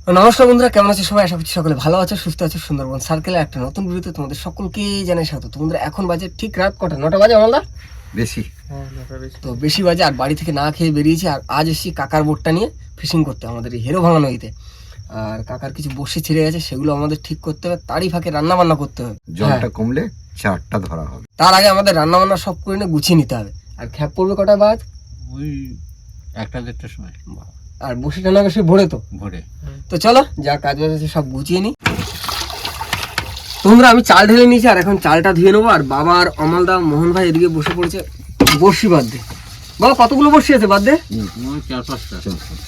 নমস্কার বন্ধুরা, কেমন আছে সবাই? আশা করছি সকলে ভালো আছে, সুস্থ আছে। সুন্দরবন সার্কেলে একটা নতুন ভিডিওতে তোমাদের সকলকে জানাই স্বাগত। বন্ধুরা, এখন বাজে ঠিক রাত কটা? 9টা বাজে আমলদা? বেশি তো বেশি বাজে, আর বাড়ি থেকে না খেয়ে বেরিয়েছি। আর আজ এসেছি কাকার বোটটা নিয়ে ফিশিং করতে আমাদের এই হেরো ভাঙা নদীতে। আর কাকার কিছু বসে ছেড়ে গেছে, সেগুলো আমাদের ঠিক করতে হবে। তারই ফাঁকে রান্না বান্না করতে হবে। জলটা কমলে চারটা ধরা হবে। তার আগে আমাদের রান্না বান্না সব করে নিয়ে গুছিয়ে নিতে হবে। আর খ্যাপ পড়বে কটা বাজ? ওই 1-1:30টার সময়। আর বসে টানা সে ভোরে তো ভোরে। তো চলো, যা কাজ বাজ আছে সব গুছিয়ে নিই। তোমরা আমি চাল ঢেলে নিয়েছি, আর এখন চালটা ধুয়ে নেবো। আর বাবা আর অমলদা, মোহন ভাই এদিকে বসে পড়েছে বড়শি বাদ দে। বাবা, কতগুলো বড়শি আছে বাদ দে? 4-5টা।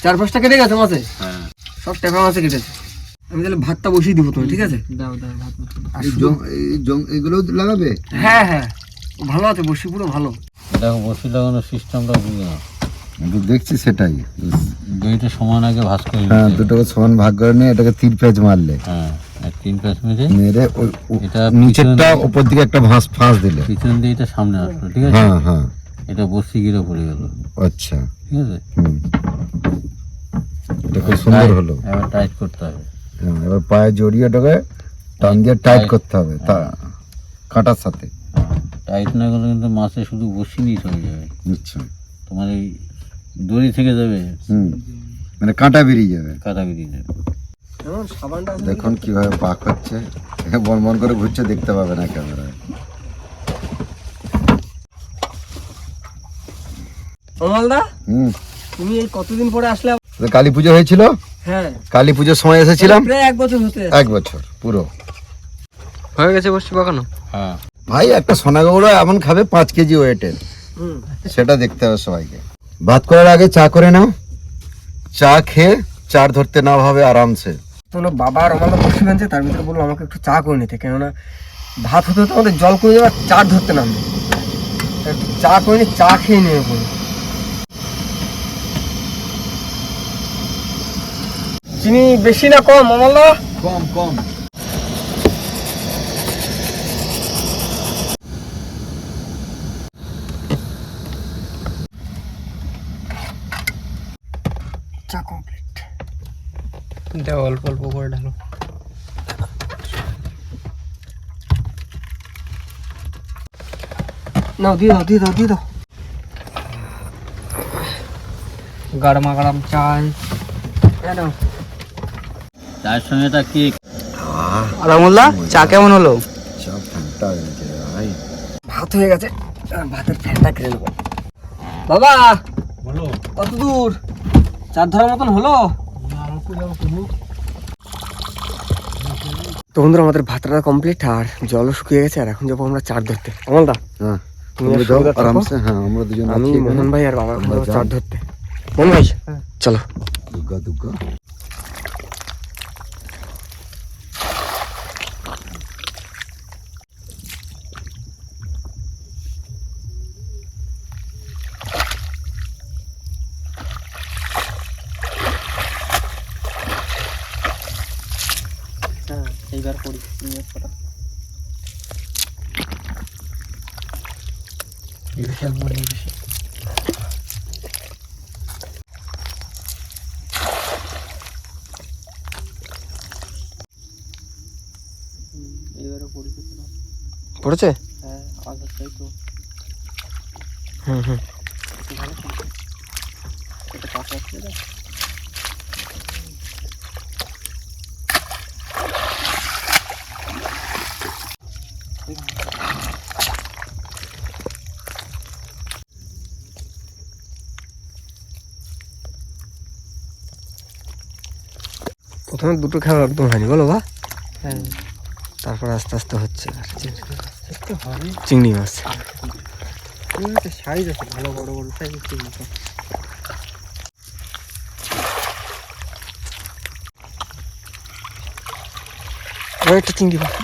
4-5টা কেটে গেছে মাছে, হ্যাঁ, সব টেপা মাছে কেটেছে। আমি তাহলে ভাতটা বসিয়ে দিব, তুমি ঠিক আছে? এগুলো লাগাবে? হ্যাঁ হ্যাঁ, ভালো আছে বড়শি, পুরো ভালো। দেখো বসি লাগানোর সিস্টেমটা বুঝে নাও। আমি দেখছি সেটাই। দুইটা সমান আগে ভাঁজ করে হ্যাঁ, নিতে হবে। দুটোকে সমান ভাগ করে নিয়ে এটাকে 3 পেজ মারলে, হ্যাঁ, আর 3 প্যাচ মেরে মেরে এটা নিচেরটা পিছন- উপর দিকে একটা ফাঁস দিলে। পিছন দিয়ে এটা সামনে আসলো, ঠিক আছে? হ্যাঁ হ্যাঁ, এটা বসি গিরে পড়ে গেল, আচ্ছা। ঠিক আছে? এটা খুব সুন্দর হলো। এবার টাইট করতে হবে। হ্যাঁ, এবার পায়ে জড়িয়ে ওটাকে টান দিয়ে টাইট করতে হবে তা কাঁটার সাথে। টাইট না করলে কিন্তু মাছে শুধু বসি নিয়ে চলে যাবে। আচ্ছা। তোমার এই দড়ি থেকে যাবে, মানে কাঁটা বেরিয়ে যাবে। কাটা বেরিয়ে যাবে। সাবানটা দেখুন কিভাবে পাক হচ্ছে, বন বন করে ঘুরছে, দেখতে পাবে না ক্যামেরায়। অমলদা, হুম, তুমি এই কতদিন পরে আসলে? কালী পুজো হয়েছিল, হ্যাঁ, কালী পুজোর সময় এসেছিলাম। প্রায় 1 বছর হতে 1 বছর পুরো হয়ে গেছে বসছি পাকানো। হ্যাঁ, ভাই, একটা সোনাগৌড় এমন খাবে 5 কেজি ওয়েটের, সেটা দেখতে হবে সবাইকে। ভাত করার আগে চা করে নাও, চা খেয়ে চার ধরতে না হবে আরামসে। তোমরা বাবা আর অমলদা বসে বানছে, তার ভিতরে বললো আমাকে একটু চা করে নিতে, কেননা ভাত হতে হতে আমাদের জল করে যাবে, চা ধরতে নামবে। একটু চা করে নি, চা খেয়ে নেবে পড়ে। চিনি বেশি না কম অমলদা? কম কম। চা কমপ্লিট। দাও, অল্প অল্প করে ঢালো। নাও, দিয়ে দাও দিয়ে দাও দিয়ে দাও। গরমা গরম চাই। নাও। চায়ের সঙ্গে এটা কেক। আর আমুল্লাহ, চা কেমন হলো? চা ফান্টা হয়ে গেছে ভাই। ভাত হয়ে গেছে, ভাতের ফ্যানটা কেড়ে নেবো। বাবা, বলো। কত দূর? চার ধরার মতন হলো? তো বন্ধুরা, আমাদের ভাতটা কমপ্লিট, আর জলও শুকিয়ে গেছে। আর এখন যাবো আমরা চার ধরতে। অমলদা, হ্যাঁ, তুমি তুমি আর যাও সুবিধা থাকো। আরামসে। হ্যাঁ, আমরা দুজন আমি, আছি এখানে। মোহন ভাই আর বাবা এখন আমরা যাবো যাও। চার ধরতে। মোহন ভাই, চলো। দুর্গা দুর্গা। হ্যাঁ, এইবার করি। এইবারও করি। পড়েছে? হ্যাঁ, আগেরটাই তো হুম হুম। ভালো ছিল। এটা কাঁচা আছে না? প্রথমে দুটো খাওয়া একদম হয়নি, বলো বা? হ্যাঁ, তারপর আস্তে আস্তে হচ্ছে। তো হবে। চিংড়ি মাছ একটা সাইজ আছে, ভালো বড় বড় সাইজ আছে। আবার একটা চিংড়ি মাছ,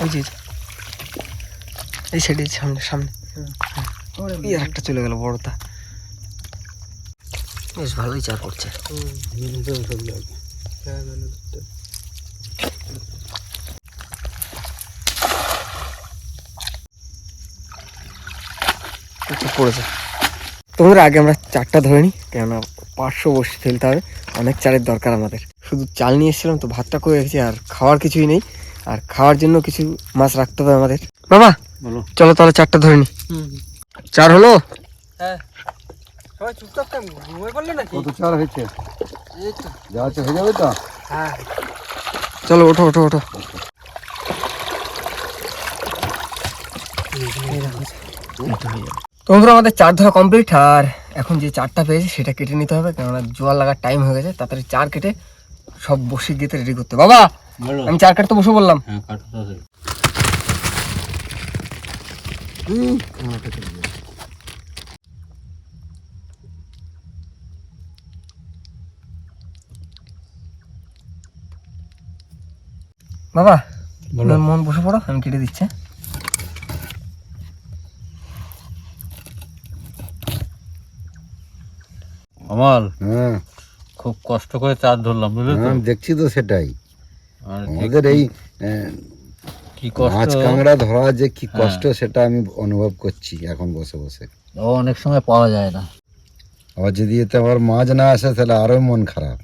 ওই যে এই সাইডে, সামনে সামনে। এই একটা চলে গেল বড়টা। বেশ ভালোই চা করছে। পড়েছে। তোমাদের আগে আমরা চারটা ধরে নিই, কেননা 500 বসে ফেলতে হবে, অনেক চারের দরকার আমাদের। শুধু চাল নিয়ে এসেছিলাম, তো ভাতটা করে রেখেছি, আর খাওয়ার কিছুই নেই। আর খাওয়ার জন্য কিছু মাছ রাখতে হবে আমাদের। বাবা বলো। চলো তাহলে চারটা ধরে নি। চার হলো? হ্যাঁ সবাই চুপচাপ কেন ঘুমিয়ে পড়লে নাকি? কত চার হয়েছে? এই তো। যা আছে হয়ে যাবে তো? হ্যাঁ চলো ওঠো ওঠো ওঠো। তোমরা আমাদের চার ধরা কমপ্লিট, আর এখন যে চারটা পেয়েছে সেটা কেটে নিতে হবে, কেননা জোয়ার লাগার টাইম হয়ে গেছে। তাড়াতাড়ি চার কেটে সব বসে গিয়ে রেডি করতে। বাবা বলো। আমি চার কাটতে বসে বললাম। হ্যাঁ কাটো তাড়াতাড়ি। বাবা বলো। মন বসে পড়ো, আমি কেটে দিচ্ছি। আমার হ্যাঁ খুব কষ্ট করে চার ধরলাম, বুঝলে তো? আমি দেখছি তো সেটাই। আর আমাদের এই কি কষ্ট। মাছ কাঁকড়া ধরা যে কি হ্যাঁ। কষ্ট সেটা আমি অনুভব করছি এখন বসে বসে। ও অনেক সময় পাওয়া যায় না। আবার যদি এতে আবার মাছ না আসে তাহলে আরো মন খারাপ।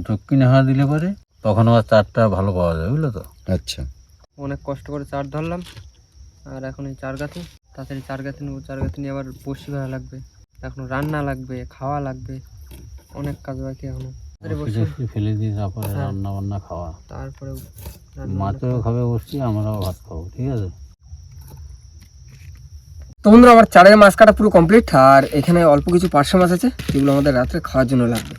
দক্ষিণে হাওয়া দিলে পরে তখন আবার চারটা ভালো পাওয়া যায়, বুঝলে তো? আচ্ছা অনেক কষ্ট করে চার ধরলাম, আর এখন এই চার গাঁথি, তাড়াতাড়ি চার গাঁথি নেবো। চার গাঁথি নিয়ে আবার বসি ভাড়া লাগবে, এখন রান্না লাগবে, খাওয়া লাগবে, অনেক কাজ বাকি এখনো। তাড়াতাড়ি বসি, বসে ফেলে দিয়ে তারপরে হ্যাঁ। রান্না বান্না খাওয়া। তারপরে রান্না মাছেও খাবে বসছি, আমরাও ভাত খাবো, ঠিক আছে? তো বন্ধুরা আমার চারের মাছ কাটা পুরো কমপ্লিট, আর এখানে অল্প কিছু পার্শ্ব মাছ আছে যেগুলো আমাদের রাত্রে খাওয়ার জন্য লাগবে।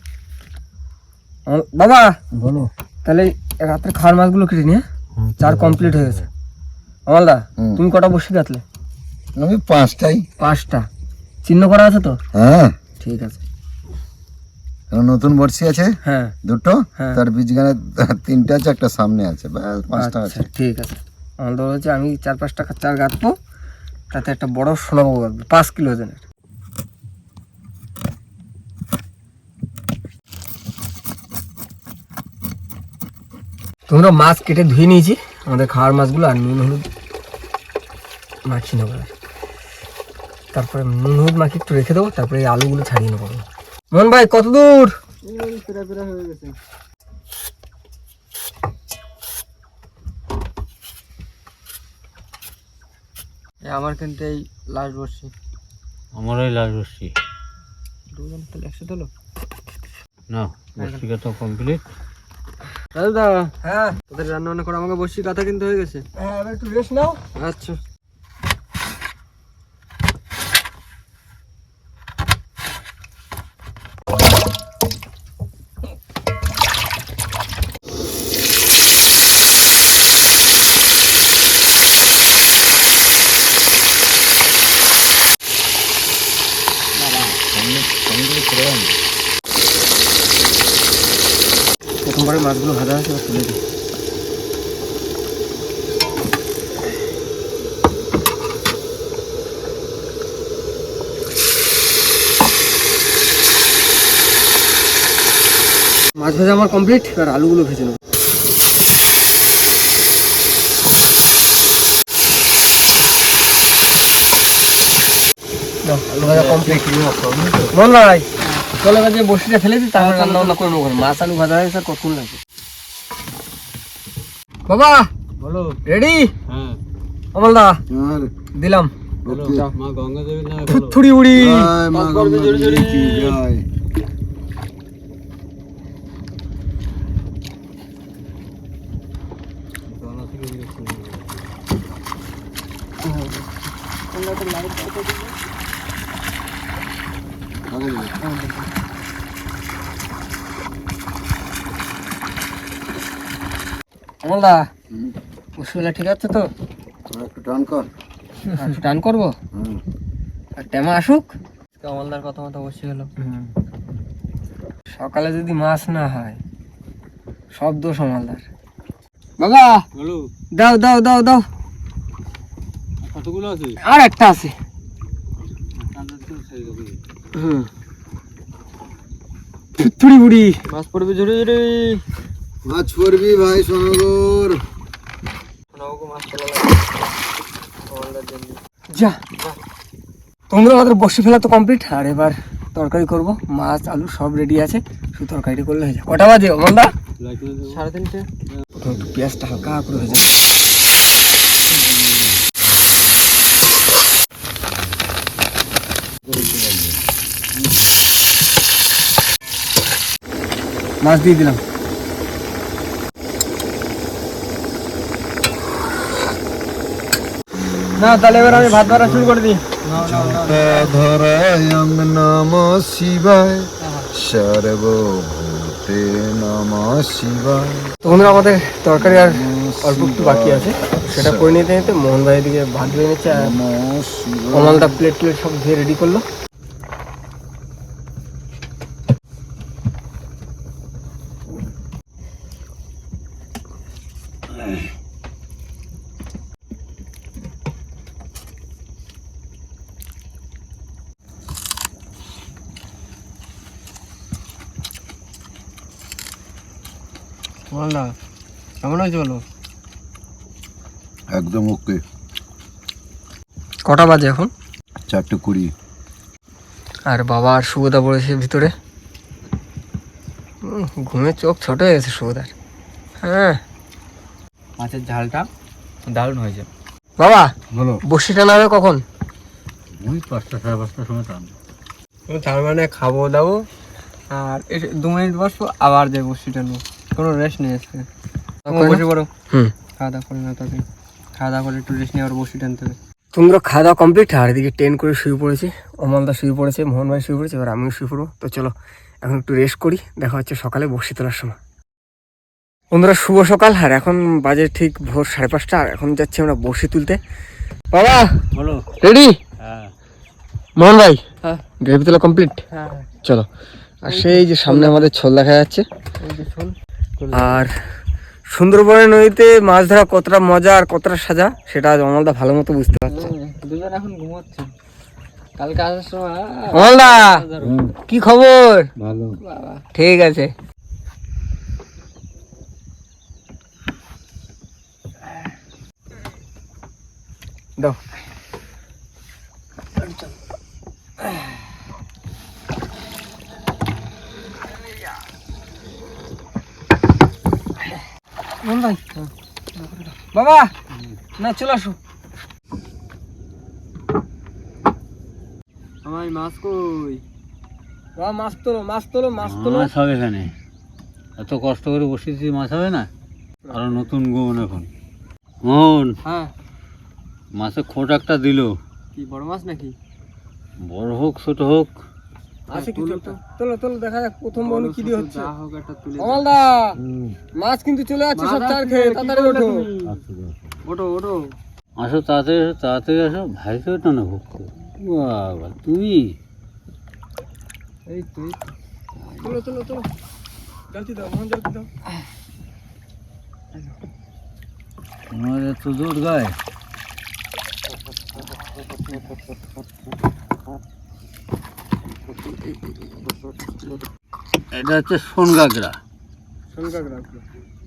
বাবা বলো। তাহলে রাত্রে খাওয়ার মাছগুলো কেটে নিয়ে চার কমপ্লিট হয়ে গেছে। আমলদা হুম। তুমি কটা বসে কাটলে? আমি পাঁচটাই। পাঁচটা চিহ্ন করা আছে তো? হ্যাঁ ঠিক আছে। নতুন বড়শি আছে হ্যাঁ দুটো, হ্যাঁ। তার বীজগানে তিনটা আছে, একটা সামনে আছে, ব্যাস পাঁচটা আচ্ছা আছে। ঠিক আছে। আমলদা বলছে আমি 4-5টা চার গাঁথবো, তাতে একটা বড় সোনাবাবু গাঁথবে 5 কিলো ওজনের। তোমরা মাছ কেটে ধুয়ে নিয়েছি, আমাদের খাওয়ার মাছগুলো, আর নুন হলুদ মাখি নেবো। তারপরে নুন হলুদ মাখি একটু রেখে দেবো, তারপরে এই আলুগুলো ছাড়িয়ে নেবো। মোহন ভাই কত দূর? পেরা পেরা হয়ে গেছে। আমার কিন্তু এই লাস্ট বসছি। আমারই লাশ বসছি। দুজন তাহলে একসাথে হলো। না বসিকা তো কমপ্লিট। দাদা হ্যাঁ তোদের রান্না বান্না করে আমাকে বসছি কথা কিন্তু হয়ে গেছে। হ্যাঁ এবার একটু রেস্ট নাও। আচ্ছা প্রথমবারে মাছগুলো ভাজা হয়েছে, এবার তুলে দিই। মাছ ভাজা আমার কমপ্লিট, এবার আলুগুলো ভেজে নেবো। আলু ভাজা কমপ্লিট। বল ভাই চলে এবার যে বসিটা ফেলে দিই, তারপরে রান্না বান্না করে নেবো। মাছ আলু ভাজা হয়েছে, আর কতক্ষণ লাগবে? বাবা বলো। রেডি? হ্যাঁ অমলদা দিলাম। বলো। মা গঙ্গা দেবী না থুড়ি উড়ি। অমলদা বসিলা ঠিক আছে তো? একটু টান কর। একটু টান করবো, আর টেমা আসুক। কমলদার কথা মতো বসে গেল। সকালে যদি মাছ না হয় সব দোষ অমলদার। বাবা বলো। দাও দাও দাও দাও। কতগুলো আছে? আর একটা আছে। থুড়ি বুড়ি। মাছ পড়বে ঝুড়ি ঝুড়ি। মাছ পড়বি ভাই সোনগর। মাছ পড়া লাগবে কমলদার জন্য। যা তোমরা আমাদের বসে ফেলা তো কমপ্লিট, আর এবার তরকারি করব। মাছ আলু সব রেডি আছে, শুধু তরকারি করলে হয়ে যায়। কটা বাজে অমলদা? 3:30। প্রথমে একটু পেঁয়াজটা হালকা করে ভেজে মাছ দিয়ে দিলাম। না তাহলে এবার আমি ভাত ধরা শুরু করে দিই। ধরায় নম শিবায় সর্বভূতে নম শিবায়। তো বন্ধুরা আমাদের তরকারি আর অল্প একটু বাকি আছে, সেটা করে নিতে নিতে মোহন ভাই এদিকে ভাত ধুয়ে নিচ্ছে আর অমলদা প্লেট সব ধুয়ে রেডি করলো। অমলদা কেমন হয়েছে বলো? একদম ওকে। কটা বাজে এখন? 4:20। আর বাবা আর সুবোদা পড়েছে ভিতরে। ঘুমে চোখ ছোট হয়ে গেছে সুবোদার। হ্যাঁ মাছের ঝালটা দারুণ হয়েছে। বাবা বলো। বসিটা নামে কখন? ওই 5টা 5:30 সময় টান। তার মানে খাবো দাবো আর 2 মিনিট বসবো, আবার যাই বসিটা নিয়ে। কোনো রেস্ট নেই আজকে। বসে পড়ো, হুম খাওয়া দাওয়া করে না তাতে। খাওয়া দাওয়া করে একটু রেস্ট নিয়ে আবার বসি টানতে হবে। তোমরা খাওয়া দাওয়া কমপ্লিট আর এদিকে ট্রেন করে শুয়ে পড়েছি, অমলদা শুয়ে পড়েছে, মোহন ভাই শুয়ে পড়েছে, এবার আমিও শুয়ে পড়বো। তো চলো এখন একটু রেস্ট করি, দেখা হচ্ছে সকালে বসি তোলার সময়। বন্ধুরা শুভ সকাল, আর এখন বাজে ঠিক ভোর 5:30 আর এখন যাচ্ছি আমরা বসি তুলতে। বাবা বলো। রেডি? হ্যাঁ। মোহন ভাই হ্যাঁ গ্রেভি তোলা কমপ্লিট? হ্যাঁ চলো। আর সেই যে সামনে আমাদের ছোল দেখা যাচ্ছে। এই যে শোন। আর সুন্দরবনের নদীতে মাছ ধরা কতটা মজা আর কতটা সাজা সেটা আজ অমলদা ভালো মতো বুঝতে পারছে। দুজন এখন ঘুমোচ্ছে। কালকে আসার সময় অমলদা কি খবর? ভালো। বাবা ঠিক আছে। দাও মোহন ভাই, বাবা না চলে আসো। আমার মাছ কই? বাবা মাছ তোলো, মাছ তোলো, মাছ তোলো। মাছ হবে এখানে, এত কষ্ট করে বসেছি, মাছ হবে না? আরো নতুন গুণ এখন। মন হ্যাঁ মাছের খোট একটা দিল, কি বড় মাছ নাকি? বড় হোক ছোট হোক। আছে কিছু একটা। তোলো তোলো দেখা যাক প্রথম বনু কি দিয়ে হচ্ছে। যা হোক একটা তুলে অমলদা মাছ কিন্তু চলে যাচ্ছে সব চার খেয়ে, তাড়াতাড়ি ওঠো। ওঠো ওঠো। আসো তাড়াতাড়ি, আসো তাড়াতাড়ি আসো। ভাই তো এটা না ভোগ করো। বাবা তুমি এই তুই তোলো তোলো তোলো, জলদি দাও মোহন, জলদি দাও। তোমার এত জোর গায়ে। এটা হচ্ছে সোনগাগরা। শোনকাক রাখলো,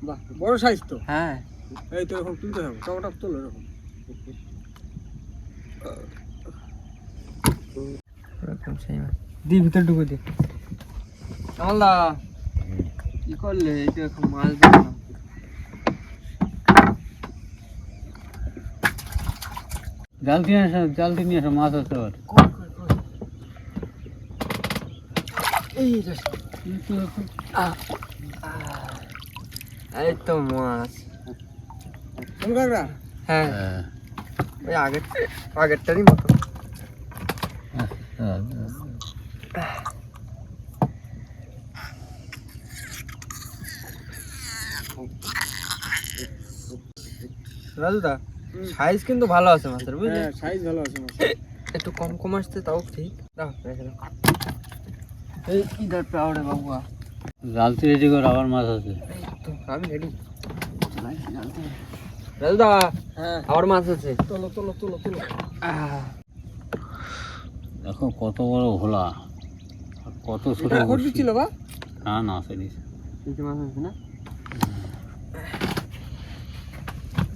বাহ বড় সাইজ তো। হ্যাঁ এই তো এখন তুলতে হবে, টকটক তোলো এরকম। দি ভিতর ঢুকে দি। আমলদা কি করলে? এই তো এখন মাছ ধরলাম। জালতি নিয়ে আসো, জালতি নিয়ে আসো, মাছ আছে আবার। এই যে এই তো মাছ। শোনকাকরা। হ্যাঁ হ্যাঁ। ওই আগেরটারই মতো। রাজুদা সাইজ কিন্তু ভালো আছে মাছের, বুঝলি? হ্যাঁ সাইজ ভালো আছে মাছ। একটু কম কম আসছে তাও ঠিক। দাও রেখে দাও। এই ইধার পাওড়ে বাবুয়া। জালতি রেডি কর, আবার মাছ আছে। এই তো আমি রেডি। রাজুদা হ্যাঁ আবার মাছ আছে। তোলো তোলো তোলো তোলো। দেখো কত বড় ভোলা, আর কত ছোট এটা খড় বড়শি। দিচ্ছিল বা? না না সেদিস এই যে মাছ আছে না?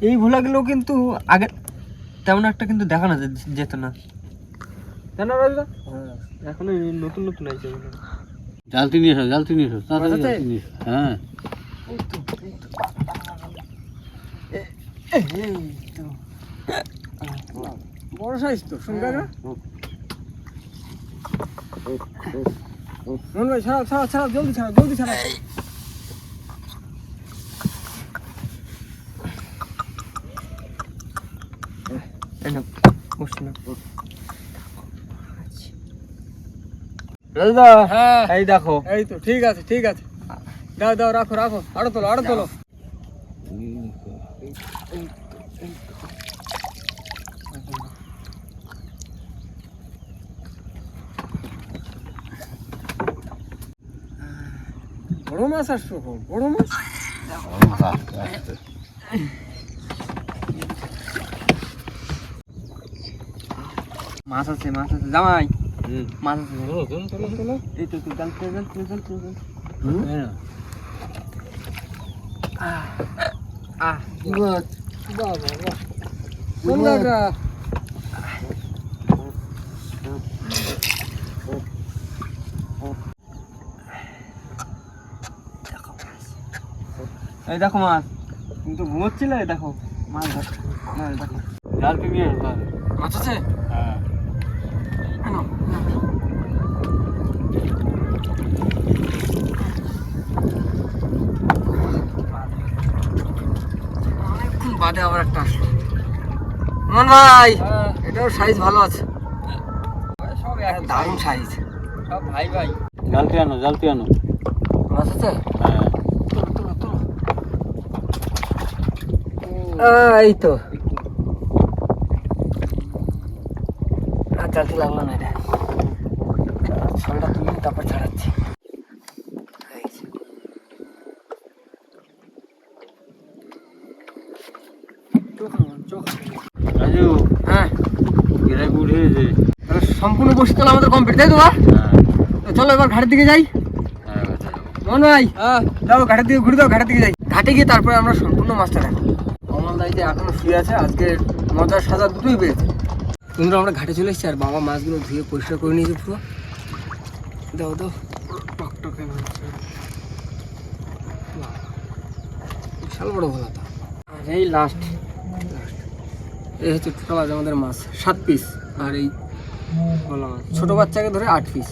এই ভোলাগুলো কিন্তু আগে তেমন একটা কিন্তু দেখানো যেত না। জানো রাজুদা? হ্যাঁ এখন এই নতুন নতুন আইছে। জালতি নিয়ে এসো, জালতি নিয়ে এসো, তাড়াতাড়ি মাছ আছে? জালতি নিয়ে এসো। হ্যাঁ, বড় সাইজ তো শুন কাকা মন ভাই ছাড়াও ছাড়াও ছাড়াও জলদি ছাড়াও জলদি ছাড়াও হ্যাঁ এই দেখো এই তো ঠিক আছে ঠিক আছে দাও দাও রাখো রাখো আরো তোলো আরো তোলো বড় মাছ আসছো বড় মাছ মাছ আছে জামাই হুম। মাছ আছে তোলো, তোলো, তোলো, তোলো। এই তো তুই জাল তুই জাল তুই জাল তুই জাল এই নাও। কোন কাকা এই দেখো মাছ তুমি তো ঘুমোচ্ছিলে এই দেখো মাছ ধরছো মাছ দেখো জালতি নিয়ে এসো তাহলে। মাছ আছে হ্যাঁ, অনেকক্ষণ বাদে আবার একটা আসলো মন ভাই এটাও সাইজ ভালো আছে সব দারুণ সাইজ সব ভাই ভাই জালতি আনো, জালতি আনো। মাছ আছে হ্যাঁ, তোলো তোলো তোলো এই তো আর জালতি লাগলো না এটা ছলটা তুলি তারপর ছাড়াচ্ছি এই যে। চোখ রাজু, হ্যাঁ গেরাই উঠেছে। তাহলে সম্পূর্ণ বসে তাহলে আমাদের কমপ্লিট তাই তো বা? হ্যাঁ, তো চলো এবার ঘাটের দিকে যাই হ্যাঁ, আচ্ছা, যাবো। মন ভাই যাও ঘাটের দিকে ঘুরে দাও ঘাটের দিকে যাই ঘাটে গিয়ে তারপরে আমরা সম্পূর্ণ মাছটা দেখো অমল দাই যে এখনো শুয়ে আছে আজকে মজার সাজা দুটোই পেয়েছে বন্ধুরা আমরা ঘাটে চলে এসেছি আর বাবা মাছগুলো ধুয়ে পরিষ্কার করে নিয়েছে পুরো দাও দাও টকটকে মাছ বাহ, বিশাল বড় ভোলা তো আর এই লাস্ট এই হচ্ছে ছোটো মাছ আমাদের মাছ 7 পিস আর এই ভোলা মাছ ছোটো বাচ্চাকে ধরে 8 পিস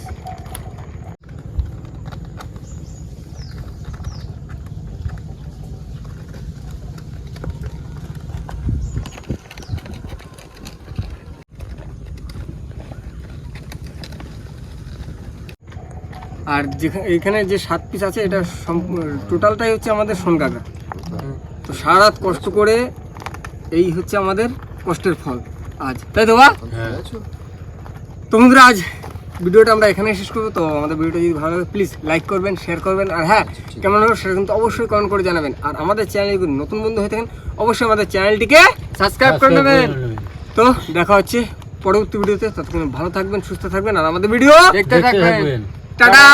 আর যেখানে এখানে যে 7 পিস আছে এটা টোটালটাই হচ্ছে আমাদের সোনকাকা তো সারা রাত কষ্ট করে এই হচ্ছে আমাদের কষ্টের ফল আজ তাই তো বা হ্যাঁ। তো বন্ধুরা আজ ভিডিওটা আমরা এখানে শেষ করবো তো আমাদের ভিডিওটা যদি ভালো লাগে প্লিজ লাইক করবেন শেয়ার করবেন আর হ্যাঁ কেমন হলো সেটা কিন্তু অবশ্যই কমেন্ট করে জানাবেন আর আমাদের চ্যানেলে যদি নতুন বন্ধু হয়ে থাকেন অবশ্যই আমাদের চ্যানেলটিকে সাবস্ক্রাইব করে নেবেন তো দেখা হচ্ছে পরবর্তী ভিডিওতে ততক্ষণ ভালো থাকবেন সুস্থ থাকবেন আর আমাদের ভিডিও দেখতে থাকবেন। টাটা